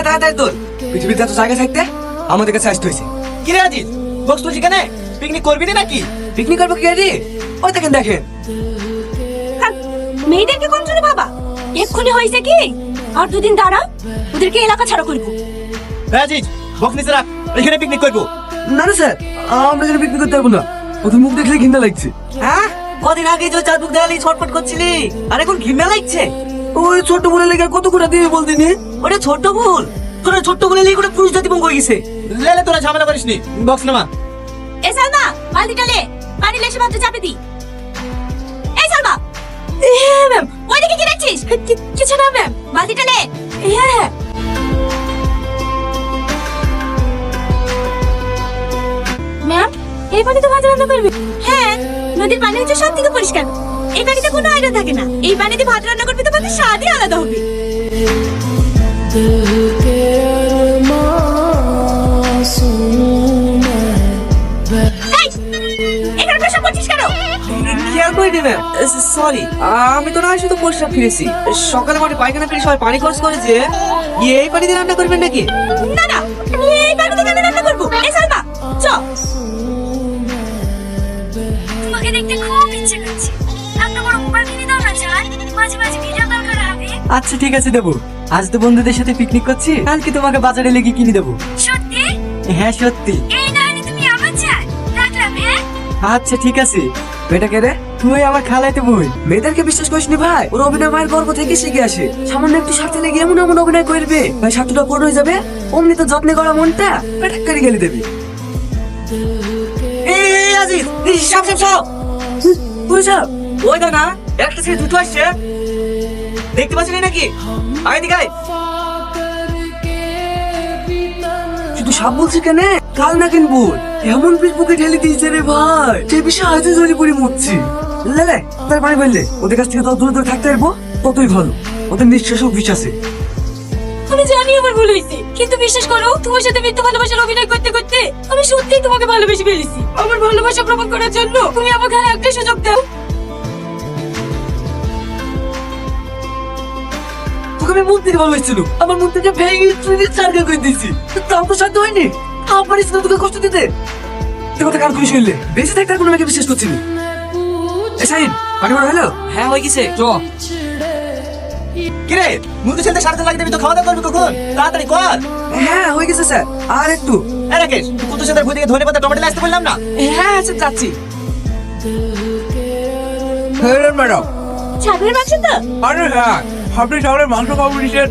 হ্যাঁ তাড়াতাড়ি তোল। পৃথিবীতে এত জায়গা থাকতে আমাদের কাছে আসতে হয়েছে। কি রে আজিজ, বক্স তুলছি কেন? পিকনিক করবি না নাকি? পিকনিক করবো কি রে? ওই দেখেন দেখেন। মেয়েদেরকে কন্ট্রোলে বাবা, এক্ষুনি হয়েছে কি? আর দুদিন দাঁড়া, ওদেরকে এলাকা ছাড়া করবো। আজিজ, বক্স নিচে রাখ, এখানে পিকনিক করবো। না না স্যার, আমরা এখানে পিকনিক করতে পারবো না। ওদের মুখ দেখলে ঘৃণা লাগছে। হ্যাঁ, কদিন আগে যে চার বুক দেওয়ালি ছটফট করছিলি, আর এখন ঘৃণা লাগছে? ওই ছোট বলে লেগে কত করে দিবি বলতে নি? ওটা ছোট্ট ভুল, তোরা ছোট্ট বলে লেগে পুরুষ জাতি ভঙ্গ হয়ে গেছে। লেলে তোরা ঝামেলা করিস নি, বক্স নামা। এ সালমা, বালতিটা লে, পানি লেসে ভাবতে চাপে দি। এই সালমা। হ্যাঁ ম্যাম। ওইদিকে কি দেখছিস? কিছু না ম্যাম, বালতিটা লে। হ্যাঁ। ম্যাম, এই পানিতে ভাত রান্না করবে? হ্যাঁ, নদীর পানি হচ্ছে সব থেকে পরিষ্কার। এই পানিতে কোনো আয়রন থাকে না। এই পানিতে ভাত রান্না করবে তো ভাতের স্বাদই আলাদা হবে। এই, এখানে প্রসাব করছিস কেন? খেয়াল করে দিবেন। সরি, আমি তো না শুধু পরিষ্কার ফিরেছি। সকালে মানে পায়খানা ফিরে সবাই পানি খরচ করে যে এই পানি দিয়ে রান্না করবেন নাকি? না না, এই পানিতে কেন রান্না করবো? এই সালমা, চ। তোমাকে দেখতে খুব ইচ্ছে করছে। একটা বড় মোবাইল কিনে দাও না জান, মাঝে মাঝে ভিডিও কল করা হবে। আচ্ছা ঠিক আছে দেবো। আজ তো বন্ধুদের সাথে পিকনিক করছি, কালকে তোমাকে বাজারে লেগে কিনে দেবো। সত্যি? হ্যাঁ সত্যি। এই না হলে তুমি আমার চান। রাখলাম হ্যাঁ। আচ্ছা ঠিক আছে। এটা কে রে? তুই আমার খালাইতে বই। মেয়েদেরকে বিশ্বাস করিস নি ভাই, ওর অভিনয় মায়ের গর্ব থেকে শিখে আসে। সামান্য একটু স্বার্থে লেগে এমন এমন অভিনয় করবে, ভাই স্বার্থটা পূর্ণ হয়ে যাবে। অমনি তো যত্নে করা মনটা পেটাক করে গেলে দেবে। এই আজিজ, এই সব সব সব তুই সব ওই দা না, একটা ছেলে দুটো আসছে, দেখতে পাচ্ছিস নাকি? আয় দিকে আয়। শুধু সাপ বলছি কেন? কাল না কিনবো এমন ফেসবুকে ঠেলে দিয়েছে রে ভাই, সে বিষয়ে আজও জড়ি পড়ে মরছি। লে তার পানি বললে ওদের কাছ থেকে তত দূরে দূরে থাকতে পারবো ততই ভালো। ওদের নিঃশ্বাসও বিষ আছে। আমি জানি আমার ভুল হয়েছে, কিন্তু বিশ্বাস করো, তোমার সাথে মিথ্যা ভালোবাসার অভিনয় করতে করতে আমি সত্যিই তোমাকে ভালোবেসে ফেলেছি। আমার ভালোবাসা প্রমাণ করার জন্য তুমি আমাকে আর একটা সুযোগ দাও। তোকে আমি মন থেকে ভালোবাসছিল, আমার মন থেকে ভেঙে চুরি চারকা করে দিয়েছি। তাও তো সাধ্য হয়নি আমার ইচ্ছা তোকে কষ্ট দিতে। তুই কথা কার খুশি শুনলে বেঁচে থাকতে আর কোনো মেয়েকে বিশ্বাস করছিলি? এ শাহিন, পানি বড় হলো? হ্যাঁ হয়ে গেছে, চ। কিরে, মুখ তো ছেলে সারাদিন লাগিয়ে দিবি, তো খাওয়া দাওয়া করবি কখন? তাড়াতাড়ি কর। হ্যাঁ হয়ে গেছে স্যার, আর একটু। এই রাকেশ, কুতুর সাথে ভুই থেকে ধনে পাতা টমেটো আসতে বললাম না? হ্যাঁ স্যার যাচ্ছি। হ্যাঁ ম্যাডাম। ছাগলের মাংস তো? আরে হ্যাঁ, আপনি ছাগলের মাংস খাবো নিষেধ,